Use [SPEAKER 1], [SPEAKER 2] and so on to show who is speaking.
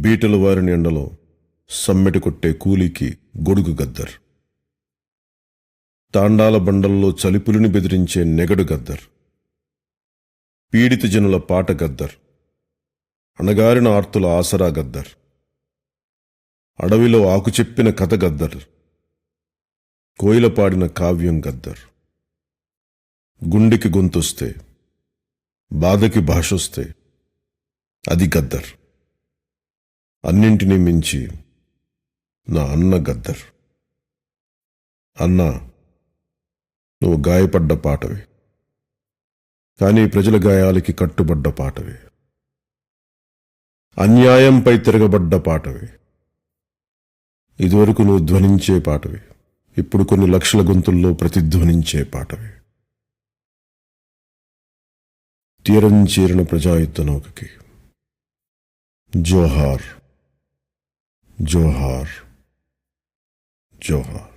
[SPEAKER 1] బీటలు వారిని ఎండలో సమ్మెటి కొట్టే కూలీకి గొడుగు గద్దర్. తాండాల బండల్లో చలిపులిని బెదిరించే నెగడు గద్దర్. పీడిత జనుల పాట గద్దర్. అణగారిన ఆర్తుల ఆసరా గద్దర్. అడవిలో ఆకు చెప్పిన కథ గద్దర్. కోయిల పాడిన కావ్యం గద్దర్. గుండెకి గొంతొస్తే, బాధకి భాషొస్తే అది గద్దర్. అన్నింటినీ మించి నా అన్న గద్దర్. అన్నా, నువ్వు గాయపడ్డ పాటవి, కానీ ప్రజల గాయాలకి కట్టుబడ్డ పాటవి. అన్యాయంపై తిరగబడ్డ పాటవి. ఇదివరకు నువ్వు ధ్వనించే పాటవి, ఇప్పుడు కొన్ని లక్షల గొంతుల్లో ప్రతిధ్వనించే పాటవి. తీరం చేరిన ప్రజాయుద్ధ నౌకకి జోహార్, జోహార్, జోహార్.